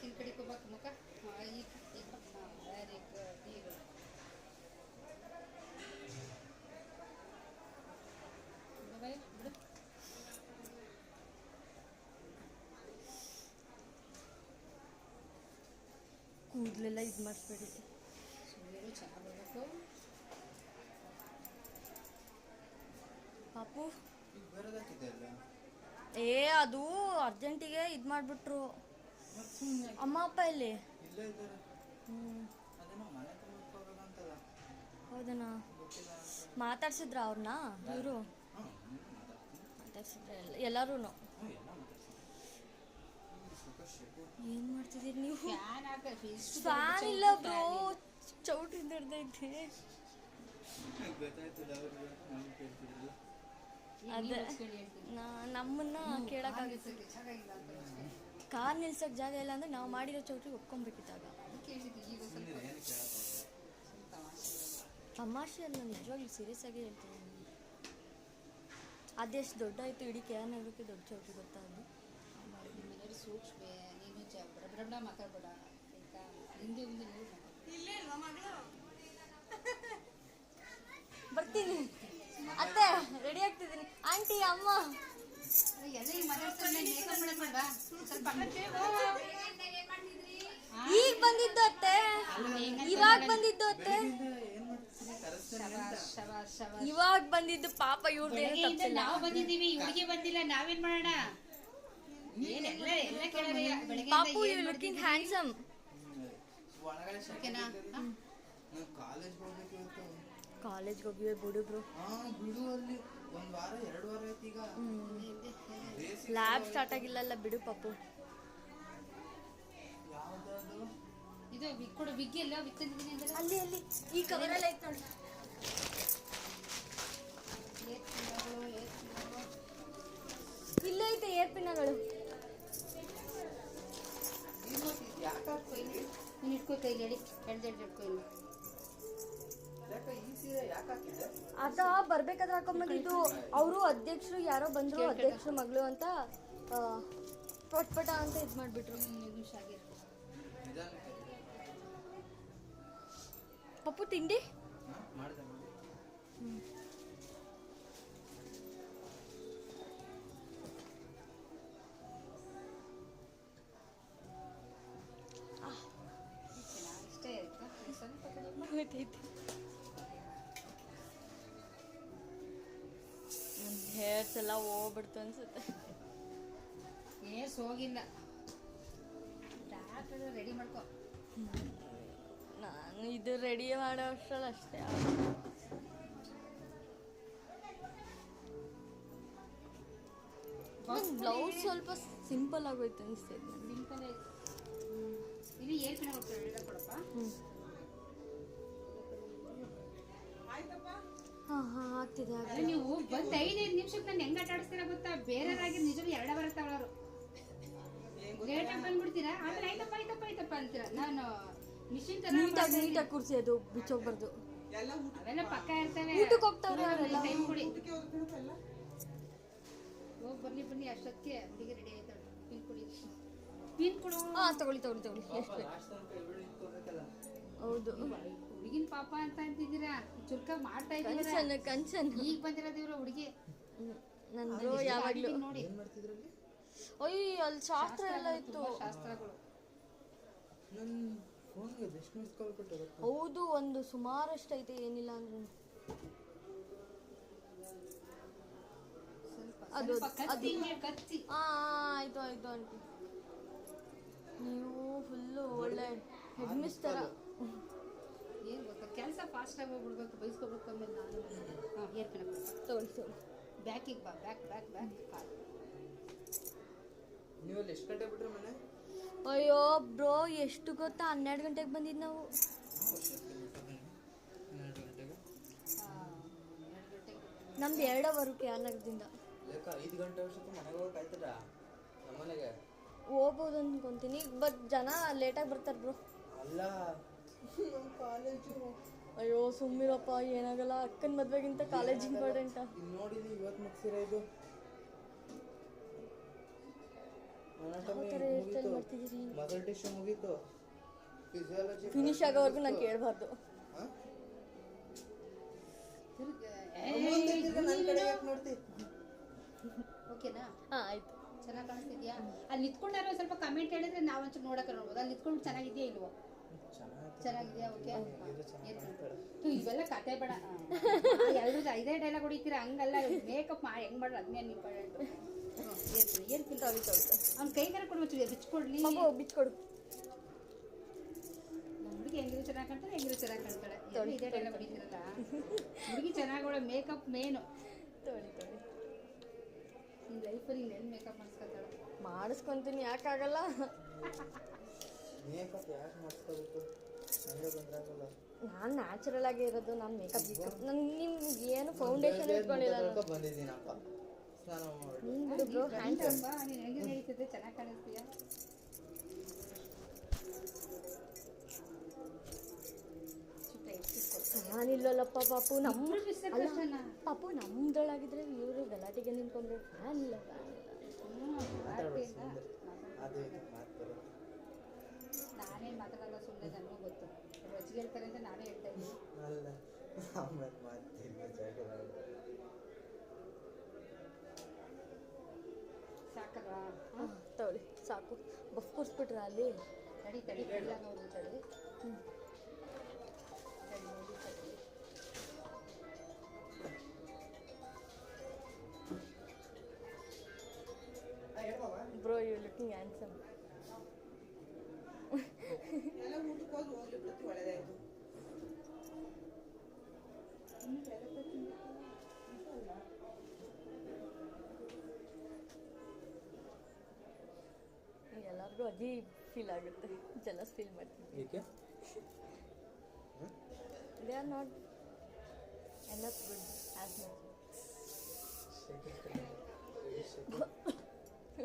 ಈ ಕಡೆಗೆ ಹೋಗ್ಬೇಕು ಮುಖ ಈಗ ಈಗ ವೆರಿ ಗುಡ್ ಈಗ ಬಿಡು ಕೂದಲೆಲ್ಲ ಇದು ಮಾಡಿಸ್ಬೇಡಿ ಸುಮ್ಮನೆ ಚೆನ್ನಾಗಿ ಬರಬೇಕು ಪಾಪು ಏ ಅದು ಅರ್ಜೆಂಟಿಗೆ ಇದು ಮಾಡಿಬಿಟ್ರು ಅಮ್ಮ ಅಪ್ಪ ಇಲ್ಲಿ ಹೌದನಾ ಮಾತಾಡ್ಸಿದ್ರ ಅವ್ರನ್ನ ಇವರು ಮಾತಾಡ್ಸಿದ್ರ ಎಲ್ಲರೂ ಏನು ಮಾಡ್ತಿದ್ದೀರಿ ನೀವು ಫ್ಯಾನ್ ಇಲ್ಲ ಬ್ರೋ ಚೌಟ್ರಿ ಹಿಡ್ದೈತೆ ಅದೇ ನಮ್ಮನ್ನ ಕೇಳಕ್ಕಾಗುತ್ತೆ ಕಾರ್ ನಿಲ್ಸಕ್ಕೆ ಜಾಗ ಇಲ್ಲ ಅಂದ್ರೆ ನಾವು ಮಾಡಿರೋ ಚೌಟ್ರಿ ಒಪ್ಕೊಂಡ್ಬೇಕಿದ್ದಾಗ ತಮಾಷೆ ಅಲ್ಲ ನಿಜವಾಗ್ಲೂ ಸೀರಿಯಸ್ ಆಗಿ ಹೇಳ್ತೀನಿ ಅದೆಷ್ಟು ದೊಡ್ಡ ಆಯಿತು ಇಡೀ ಕ್ಯಾನಗರಕ್ಕೆ ದೊಡ್ಡ ಚೌಟ್ರಿ ಗೊತ್ತಾಗಲಿ ಮನೆಯವ್ರು ಸೂಕ್ಷ್ಮ ನೀನು ಬಡ ಮಾತಾಡ್ಬೇಡ ಆಯ್ತಾ ಹಿಂದೆ ಮುಂದೆ ನೀವು ಬರ್ತೀನಿ ಅತ್ತೆ ರೆಡಿ ಆಗ್ತಿದ್ದೀನಿ ಆಂಟಿ ಅಮ್ಮ ಎಲ್ಲ ಈಗ ಮಾತಾಡ್ತಾರೆ ಮೇಕಪ್ ಮಾಡಬೇಡ ಸ್ವಲ್ಪ ಈಗ ಬಂದಿದ್ದು ಅತ್ತೆ ಇವಾಗ ಬಂದಿದ್ದು ಅತ್ತೆ ಇವಾಗ ಬಂದಿದ್ದು ಪಾಪ ಇವ್ರದ್ದು ನಾವು ಬಂದಿದ್ದೀವಿ ಹುಡುಗಿ ಬಂದಿಲ್ಲ ನಾವೇನ್ ಮಾಡೋಣ ಏನೆಲ್ಲ ಎಲ್ಲ ಕೇಳೋಣ ಬೆಳಗ್ಗೆ ಪಾಪು ಯು ಲುಕಿಂಗ್ ಹ್ಯಾಂಡ್ಸಮ್ ಓಕೆನಾ ಕಾಲೇಜ್ಗೆ ಹೋಗಿವೆ ಬಿಡು ಬ್ರೋ ಲ್ಯಾಬ್ ಸ್ಟಾರ್ಟ್ ಆಗಿಲ್ಲಲ್ಲ ಬಿಡು ಪಾಪು ಇದು ಕೊಡು ವಿಗ್ ಎಲ್ಲ ವಿಗ್ ತಂದಿದ್ದೀನಿ ಅಂದ್ರೆ ಅಲ್ಲಿ ಅಲ್ಲಿ ಈ ಕವರಲ್ಲಿ ಐತೆ ನೋಡಿ ಇಲ್ಲೇ ಐತೆ ಏರ್ ಪಿನ್ನಗಳು ನೀನು ಇಟ್ಕೋ ಕೈಲಿ ಹೇಳಿ ಎಳ್ದೆಳ್ದು ಇಟ್ಕೋ ಇಲ್ಲ ಅದ ಬರ್ಬೇಕಾದ್ರೆ ಹಾಕೊಂಬಂದಿದ್ದು ಅವರು ಅಧ್ಯಕ್ಷರು ಯಾರೋ ಬಂದ್ರು ಅಧ್ಯಕ್ಷರು ಮಗಳು ಅಂತ ಪಟ್ಪಟ ಅಂತ ಇದು ಮಾಡಿಬಿಟ್ರು ನಿಮಿಷ ಆಗಿರ್ ಪಪ್ಪು ತಿಂಡಿ ಇಷ್ಟೇ ಆಯ್ತಾ ಸ್ವಲ್ಪ ಗೊತ್ತೈತಿ ನನ್ನ ಹೇರ್ಸ್ ಎಲ್ಲ ಹೋಗ್ಬಿಡ್ತು ಅನ್ಸುತ್ತೆ ಏರ್ಸ್ ಹೋಗಿಲ್ಲ ಡಾಕ್ಟರ್ ರೆಡಿ ಮಾಡ್ಕೊ ನಾನು ಇದು ರೆಡಿ ಮಾಡೋ ಅಷ್ಟರಲ್ಲಿ ಅಷ್ಟೇ ಬ್ಲೌಸ್ ಸ್ವಲ್ಪ ಸಿಂಪಲ್ ಆಗೋಯ್ತು ಅನಿಸ್ತೈತೆ ಸಿಂಪಲ್ ಆಯ್ತು ಇಲ್ಲಿ ಏರ್ ಪಿನ ಕೊಡ್ತಾರೆ ಕೊಡಪ್ಪ ಹಾಂ ಹಾಂ ಆಗ್ತಿದೆ ಅಲ್ಲ ನೀವು ಬಂದು 5 ನಿಮಿಷಕ್ಕೆ ನಾನು ಹೆಂಗ್ ಆಟ ಆಡಿಸ್ತೀರಾ ಗೊತ್ತಾ ಬೇರೆಯವ್ರಾಗಿ ನಿಜವೂ ಎರಡ ಬರುತ್ತಾವ ಅವರು ಲೇಟಾಗಿ ಬಂದ್ಬಿಡ್ತೀರಾ ಆದ್ರೆ ಆಯ್ತಪ್ಪ ಅಂತೀರಾ ನಾನು ಮಿಷಿನ್ ತರ ನೀಟಾಗಿ ಕೂರಿಸಿ ಅದು ಬಿಚ್ಚೋಗ್ಬಾರ್ದು ಅವೆಲ್ಲ ಪಕ್ಕ ಇರ್ತವೆ ಊಟಕ್ಕೆ ಹೋಗ್ತಾವ್ರೆ ಅವರೆಲ್ಲ ಟೈಮ್ ಕೊಡಿ ಹೋಗಿ ಬನ್ನಿ ಅಷ್ಟೊತ್ತಿಗೆ ಹುಡುಗಿ ರೆಡಿ ಆಯ್ತಾಳೆ ಪಿನ್ ಕೊಡು ಹಾಂ ತಗೊಳ್ಳಿ ಎಷ್ಟು ಹೌದು ಹುಡುಗಿನ ಪಾಪ ಅಂತ ಅಂತಿದ್ದೀರಾ ಚುರ್ಕಾಗಿ ಮಾಡ್ತಾ ಇದ್ದೀರಾ ಕನ್ಸನ್ ಈಗ ಬಂದಿರೋದು ಇವ್ರ ಹುಡುಗಿ ನಂದು ಯಾವಾಗಲೂ ನೋಡಿ ಅಯ್ಯ ಅಲ್ಲಿ ಶಾಸ್ತ್ರ ಎಲ್ಲ ಇತ್ತು ಶಾಸ್ತ್ರಗಳು ಹೌದು ಒಂದು ಸುಮಾರಷ್ಟು ಐತೆ ಏನಿಲ್ಲ ಅಂದ್ರೆ ಅದು ಕತ್ತಿ ಆಯ್ತು ಆಂಟಿ ನೀವು ಫುಲ್ಲು ಒಳ್ಳೆ ಹೆಡ್ ಮಿಸ್ ಥರ ಏನು ಗೊತ್ತಾ ಕೆಲಸ ಫಾಸ್ಟಾಗಿ ಹೋಗ್ಬಿಡ್ಬೇಕು ಬೈಸ್ಕೋಬೇಕು ಆಮೇಲೆ ನಾನು ಏರ್ಕಣ ತಗೊಳ್ಳಿ ಬ್ಯಾಕಿಗೆ ಬಾ ಬ್ಯಾಕ್ ಕಾಲ್ ನೀವು ಅಲ್ಲಿ ಎಷ್ಟು ಗಂಟೆ ಬಿಟ್ರಿ ಮನೆ ಅಯ್ಯೋ ಬ್ರೋ ಎಷ್ಟು ಗೊತ್ತಾ 12 ಗಂಟೆಗೆ ಬಂದಿದ್ದು ನಾವು ನಮ್ದು 2 ಅವರು ಕ್ಯಾನಗರದಿಂದ 5 ಗಂಟೆ ವರ್ಷಕ್ಕೆ ಮನೆಗೆ ಹೋಗಕ್ಕೆ ಆಯ್ತದ ನಮ್ಮನೆಗೆ ಹೋಗ್ಬೋದು ಅನ್ಕೊಂತೀನಿ ಬಟ್ ಜನ ಲೇಟಾಗಿ ಬರ್ತಾರೆ ಬ್ರೋ ಅಲ್ಲ ಕಾಲೇಜು ಅಯ್ಯೋ ಸುಮ್ಮಿರಪ್ಪ ಏನಾಗಲ್ಲ ಅಕ್ಕನ ಮದ್ವೆಗಿಂತ ಕಾಲೇಜ್ ಇಂಪಾರ್ಟೆಂಟಾ ಇಲ್ಲಿ ನೋಡಿಲಿ ಇವತ್ತು ಮುಗಿಸಿರೋ ಇದು ಅನಾಟಮಿ ಥರ ಹೇರ್ ಸ್ಟೈಲ್ ಮುಗೀತು, ಮಾಡ್ತಿದ್ದೀರಿ? ಮದರ್ ಟಿಶ್ಯೂ ಮುಗೀತು, ಫಿಸಿಯಾಲಜಿ ಫಿನಿಶ್ ಆಗೋವರೆಗೂ ನಾನು ಕೇಳಬಾರ್ದು. ನನ್ನ ಕಡೆ ಯಾಕೆ ನೋಡ್ತಿ? ಓಕೆನಾ? ಹಾಂ ಆಯಿತು. ಚೆನ್ನಾಗಿ ಕಾಣಿಸ್ತಿದ್ಯಾ? ಅಲ್ಲಿ ನಿಂತ್ಕೊಂಡಾರ ಒಂದ್ ಸ್ವಲ್ಪ ಕಮೆಂಟ್ ಹೇಳಿದ್ರೆ ನಾವು ಒಂಚೂರು ನೋಡಕ್ಕೆ ನೋಡ್ಬೋದು. ಅಲ್ಲಿ ನಿಂತ್ಕೊಂಡು ಚೆನ್ನಾಗಿದ್ಯಾ ಇಲ್ವೋ? ಚೆನ್ನಾಗಿದ್ಯಾ? ಓಕೆ. ಇವೆಲ್ಲ ಕತೆ ಬೇಡ. ಎಲ್ಲರೂ ಇದೇ ಡೈಲಾಗ್ ಹೊಡಿತೀರಾ ಹಂಗಲ್ಲ. ಮೇಕಪ್ ಮಾಡಿ ಹೆಂಗ್ ಮಾಡ್ರಿ ಅದನ್ನೇ ಇಂಪಾರ್ಟೆಂಟ್. ಏನ್ ಅವ್ನ ಕೈಗಾರ ಕೊಡ್ಬೇಕು, ಬಿಚ್ಕೊಡ್ಲಿ. ಬಿಚ್ಕೊಡು. ಹುಡುಗಿ ಹೆಂಗಿರು ಚೆನ್ನಾಗಿ ಕಾಣ್ತಾಳೆ, ಹೆಂಗಿರು ಚೆನ್ನಾಗಿ ಕಾಣ್ತಾಳೆ. ಇದೇ ಡೈಲಾಗ್ ಹೊಡಿತೀರಲ್ಲ. ಹುಡುಗಿ ಚೆನ್ನಾಗಿ ಮೇಕಪ್ ಮೇನು. ತೊಳಿ ನಿನ್ನ ಲೈಫಲ್ಲಿ ಇನ್ನೆಲ್ಲಿ ಮೇಕಪ್ ಮಾಡಿಸ್ಕೊತಾಳೆ? ಮಾಡಿಸ್ಕೊಂತೀನಿ, ಯಾಕಾಗಲ್ಲ? ಮೇಕಪ್ ಯಾಕೆ ಮಾಡಿಸ್ಕೋಬೇಕು? ನನಗೆ ಬಂದಾಗಲ್ಲ. ನಾನು ನ್ಯಾಚುರಲ್ ಆಗೇ ಇರೋದು. ನಾನು ಮೇಕಪ್ ನಾನು ನಿಮ್ಗೆ ಏನು ಫೌಂಡೇಶನ್ ಇಟ್ಕೊಂಡಿಲ್ಲ. ಬಂದಿದ್ದೀನಪ್ಪ ಸ್ನಾನ ಮಾಡಿ. ನೀನು ಬಿಡು ಬ್ರೋ, ಹ್ಯಾಂಡ್ಸಮ್. ನೀನು ಹೆಂಗೆ ನಡೀತಿದ್ದೆ, ಚೆನ್ನಾಗಿ ಕಾಣಿಸ್ತೀಯ. ನಾನಿಲ್ಲಲ್ಲಪ್ಪ ಪಾಪು. ನಮ್ಮ ಅಲ್ಲ ಪಾಪು ನಮ್ದೊಳಗಿದ್ರೆ ಇವರು ಗಲಾಟೆಗೆ ನಿಂತ್ಕೊಂಡ್ರೆ ಫ್ಯಾನ್ ಇಲ್ಲ. ಅದು ಮಾತು ನಾನೇನು ಮಾತಾಡಲ್ಲ, ಸುಮ್ಮನೆ ನನಗೂ ಗೊತ್ತು. ರೊಚ್ಚಿಗೆ ಹೇಳ್ತಾರೆ ಅಂತ ನಾನೇ ಹೇಳ್ತಾ ಇದ್ದೀನಿ. ಅಲ್ಲ ಆಮೇಲೆ ಮಾಡ್ತೀನಿ ಜಗಳ. ಸಾಕಲ್ವಾ? ತಗೊಳ್ಳಿ ಸಾಕು. ಬಫ್ ಕೂರಿಸ್ಬಿಟ್ರ ಅಲ್ಲಿ? ತಡಿ ತಡಿ ಎಲ್ಲ ನೋಡು ತಡಿ. Bro you looking handsome. ಎಲ್ಲ ಊಟಕ್ಕೆ ಹೋಗಿ ಹೋಗ್ಲಿ ಬಿಡುತ್ತೆ, ಒಳ್ಳೆದಾಯ್ತು. ಎಲ್ಲರಿಗೂ ಅಜೀಬ್ ಫೀಲ್ ಆಗುತ್ತೆ, ಜಲಸ್ ಫೀಲ್ ಮಾಡ್ತೀನಿ. ಏಕೆ? They are not enough good as much.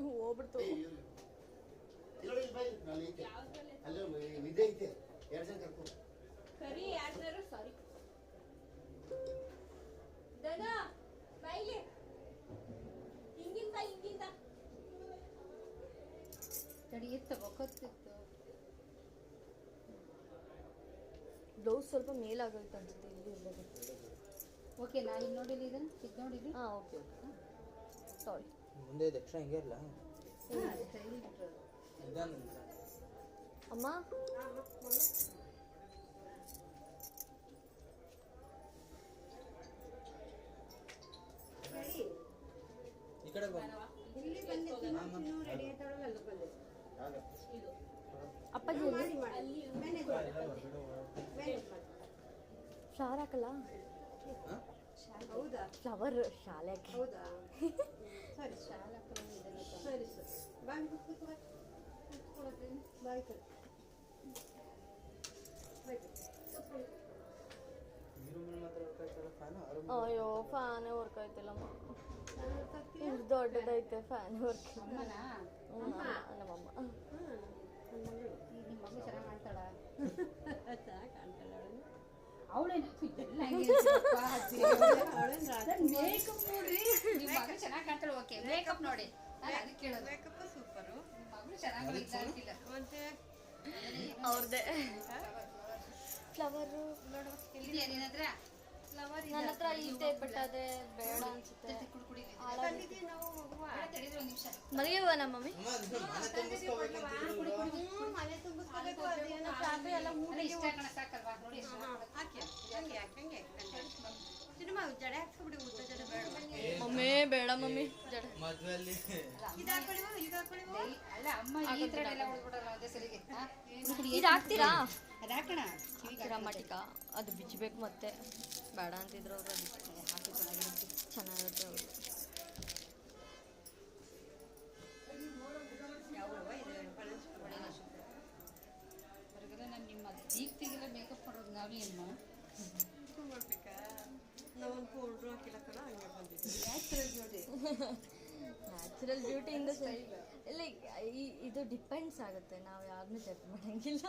ಹೋಗ್ಬಿಡ್ತು. ಸಾರಿ ತಡಿ ಎತ್ತ ಬೊಕ್ಕತ್ತಿತ್ತು. ಬ್ಲೌಸ್ ಸ್ವಲ್ಪ ಮೇಲಾಗೋಯ್ತು ಅನ್ಸುತ್ತೆ, ಇಲ್ಲಿ ಇಲ್ಲದೆ. ಓಕೆ ನಾನು ಇಲ್ಲಿ ನೋಡಿಲಿ, ಇದು ನೋಡಿಲಿ. ಹಾಂ ಓಕೆ ಓಕೆ ಸಾರಿ. ಮುಂದೆ ಇದು ಎಕ್ಸ್ಟ್ರಾ ಹಿಂಗೆ ಇರಲ್ಲ ಅಮ್ಮ. ಈ ಕಡೆ ಬಾ. ಅಪ್ಪಾಜಿ ಫ್ಲವರ್ ಹಾಕಲ್ಲ? ಹೌದಾ? ಫ್ಲವರ್ ಶಾಲೆಗೆ. ಹೌದಾ? ಸರಿ ಶಾಲೆ ಸರಿ ಸರಿ ಬಾಯ್ ಬಾಯ್ ಕಡೆ ಅಯ್ಯೋ ಫ್ಯಾನೇ ವರ್ಕ್ ಆಯ್ತಿಲ್ಲಮ್ಮ. ಇಷ್ಟು ದೊಡ್ಡದೈತೆ ಫ್ಯಾನ್ ವರ್ಕ್. ಅಮ್ಮನ ನಮ್ಮಮ್ಮ. ನಿಮ್ಮ ಮಗು ಚೆನ್ನಾಗಿ ಕಾಣ್ತಾಳ? ಅವಳೇನು ಎಲ್ಲ ಮೇಕಪ್ ನೋಡ್ರಿ. ನಿಮ್ಮ ಮಗಳು ಚೆನ್ನಾಗಿ ಕಾಣ್ತಾಳೆ. ಓಕೆ ಮೇಕಪ್ ನೋಡಿ, ನಾನು ಅದಕ್ಕೆ ಕೇಳೋದು. Makeup super. ಮಗಳು ಚೆನ್ನಾಗಿ ಇದ್ದಾಗಿಲ್ಲ ಅವ್ರದ್ದೇ ಫ್ಲವರು. ಇದೆಯಾ ನಿನ್ನ ಹತ್ರ? ನನ್ನ ಹತ್ರ ಇದೆ, ಬಟ್ ಅದೇ ಬೇಡ ಅನ್ಸುತ್ತೆ. ಮನೆಗೆ ಹೋಗೋಣ ಮಮ್ಮಿ. ಮಮ್ಮಿ ಬೇಡ ಮಮ್ಮಿ ಜಡ. ಮದ್ವೆಲ್ಲಿ ಅಲ್ಲ ಅಮ್ಮ ಈ ತರ ಎಲ್ಲ ಹೊಡ್ಬಿಡಲ್ಲ ಒಂದೇ ಸರಿಗೆ. ಇದು ಹಾಕ್ತೀರಾ? ಅದು ಹಾಕೋಣ ಮಟಿಕ ಅದು ಬಿಚ್ಚಬೇಕು ಮತ್ತೆ ಬೇಡ ಅಂತಿದ್ರು ಅವರು. ಅದಕ್ಕೆ ಹಾಕಿ ಚೆನ್ನಾಗಿರುತ್ತೆ. ಚೆನ್ನಾಗಿರುತ್ತೆ ಅವರು. ಹೊರಗಡೆ ನಾನು ನಿಮ್ಮ ದೀಪ್ತಿಗೆಲ್ಲ ಮೇಕಪ್ ಮಾಡೋದು ನಾವೇನು ನ್ಯಾಚುರಲ್ ಬ್ಯೂಟಿಯಿಂದ ಲೈಕ್ ಇದು ಡಿಪೆಂಡ್ಸ್ ಆಗುತ್ತೆ, ನಾವು ಯಾರನ್ನೂ ಜಡ್ಜ್ ಮಾಡಂಗಿಲ್ಲ.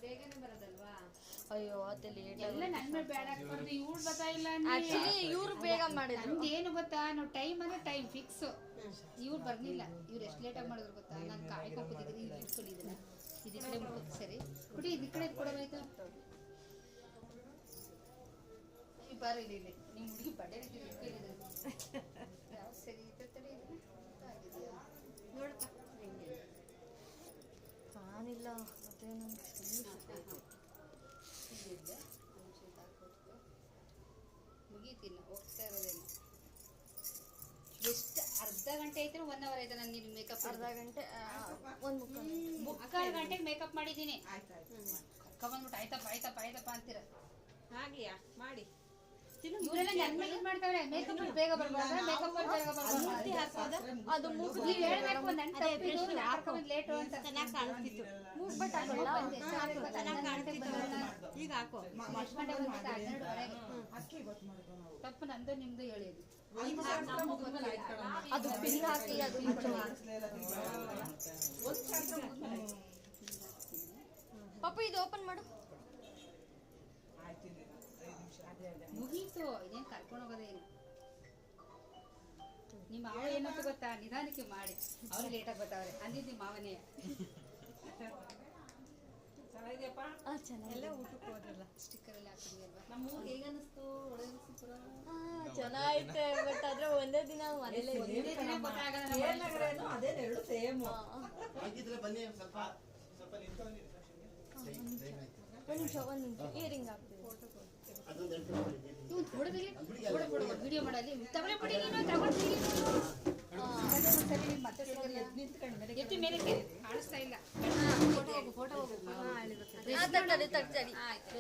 ಬೇಗನೆ ಬರೋದಲ್ವಾ? ಅಯ್ಯೋ ಅತ್ತೆ ಲೇಟ್ ಎಲ್ಲ ನನ್ ಮೇಲೆ ಬೇಡ ಹಾಕ್ಬಾರ್ದು ಇವ್ಳು ಬರ್ತಾ ಇಲ್ಲ ಆಕ್ಚುಲಿ ಇವ್ರು ಬೇಗ ಮಾಡಿದ್ರು. ಏನು ಗೊತ್ತಾ ನಾವು ಟೈಮ್ ಅಂದ್ರೆ ಟೈಮ್ ಫಿಕ್ಸ್. ಇವ್ರು ಬರ್ಲಿಲ್ಲ, ಇವ್ರು ಎಷ್ಟು ಲೇಟಾಗಿ ಮಾಡಿದ್ರು ಗೊತ್ತಾ, ನಾನು ಕಾಯ್ಕೊಂಡು ಕೂತಿದ್ದೀನಿ. ಇಲ್ಲಿ ಇಟ್ಕೊಂಡಿದ್ದೀನಿ, ಇದು ಈ ಕಡೆ ಮುಗಿದು ಸರಿ ಬಿಡಿ, ಇದು ಈ ಕಡೆ ಕೊಡಬೇಕಾಯ್ತು. ನೀವು ಬಾರ ಇಲ್ಲಿ ಇಲ್ಲಿ ನಿಮ್ಮ ಹುಡುಗಿ ಬಡ್ಡೆ ರೀತಿ ಇಟ್ಕೊಂಡಿದ್ದೀನಿ. ಯಾವ ಸರಿ ತಡಿ ಆಗಿದೆಯಾ ನೋಡಪ್ಪ. ಕಾಣಿಲ್ಲ ಮತ್ತೆ ಮುಗೀತಿಲ್ಲ, ಹೋಗ್ತಾ ಇರೋದೇನು. ಎಷ್ಟು ಅರ್ಧ ಗಂಟೆ ಆಯ್ತು, 1 ಅವರ್ ಆಯ್ತು ನಾನು ನಿನ್ನ ಮೇಕಪ್. ಅರ್ಧ ಗಂಟೆ ಒಂದು ಮುಕ್ಕಾಲು ಗಂಟೆಗೆ ಮೇಕಪ್ ಮಾಡಿದ್ದೀನಿ. ಕರ್ಕೊಂಡ್ಬಿಟ್ಟು ಆಯ್ತಪ್ಪ ಅಂತೀರ. ಹಾಗೆಯಾ ಮಾಡಿ ಇವರೆಲ್ಲ ನನ್ನ ಮೇಲೆ ಇದು ಮಾಡ್ತಾವ್ರೆ. ಮೇಕಪ್ ಬೇಗ ಬರ್ಬಾರ್ದು, ಮೇಕಪ್ ಬೇಗ ಬರ್ಬಾರ್ದು. ಅದು ಮೂಗು ನೀವು ಹೇಳ್ಬೇಕು, ನನ್ನ ತಪ್ಪಿದು, ಯಾಕಂದ್ರೆ ಲೇಟು ಅಂತ. ಚೆನ್ನಾಗಿ ಕಾಣಿಸ್ತಿತ್ತು. ಮೂಗು ಬಟ್ ಹಾಕೊಳ್ಳ ಚೆನ್ನಾಗಿ ಕಾಣಿಸ್ತಿತ್ತು. ಈಗ ಹಾಕೋ. ಎಷ್ಟು ಗಂಟೆಗೆ ಬಂದಿತ್ತು? 12:30. ತಪ್ಪು ನಂದು ನಿಮ್ದು ಹೇಳಿದ್ದು. ಅದು ಪಿನ್ ಹಾಕಿ ಅದು ಪಾಪ ಇದು ಓಪನ್ ಮಾಡು. ಮುಗೀತು, ಇದೇನು ಕರ್ಕೊಂಡು ಹೋಗೋದೇನು. ನಿಮ್ಮ ಮಾವ ಏನಂತ ಗೊತ್ತಾ, ನಿಧಾನಕ್ಕೆ ಮಾಡಿ, ಅವ್ರು ಲೇಟಾಗಿ ಬರ್ತಾವ್ರೆ ಅಂದಿದ್ದು ನಿಮ್ಮ ಮಾವನೇ. ಚೆನ್ನಾಗಿದೆಯಪ್ಪ. ಚೆನ್ನಾಗಿ ಎಲ್ಲ ಊಟಕ್ಕೆ ಹೋದ್ರಲ್ಲ. ಸ್ಟಿಕ್ಕರ್ ಎಲ್ಲ ಹಾಕಿದ್ವಿ ಅಲ್ವಾ. ನಮ್ಮ ಊರು ಹೇಗೆ ಅನಿಸ್ತು? ಒಳ್ಳೆ ಸೂಪರ್. ಚೆನ್ನಾಗೈತೆ. ಬಟ್ ಆದ್ರೆ ಒಂದೇ ದಿನ ಮನೇಲಿ ಒಂದೇ ದಿನ ಗೊತ್ತಾಗಲ್ಲ ನಮ್ಗೆ. ಅದೇನೆರಡು ಸೇಮ್. ಒಂದು ನಿಮಿಷ ಇಯರಿಂಗ್ ಆಗ್ತದೆ. ಇವ್ನು ಕೊಡು ವಿಡಿಯೋ ಮಾಡಲಿ. ತಗೊಳ್ಬಿಡಿ, ನೀನು ತಗೊಳ್ತೀನಿ. ಮತ್ತೆ ಎತ್ತಿ ಮೇಲೆ ಕಾಣಿಸ್ತಾ ಇಲ್ಲ. ಫೋಟೋ ಹೋಗು. ತಡಿ ಆಯ್ತು,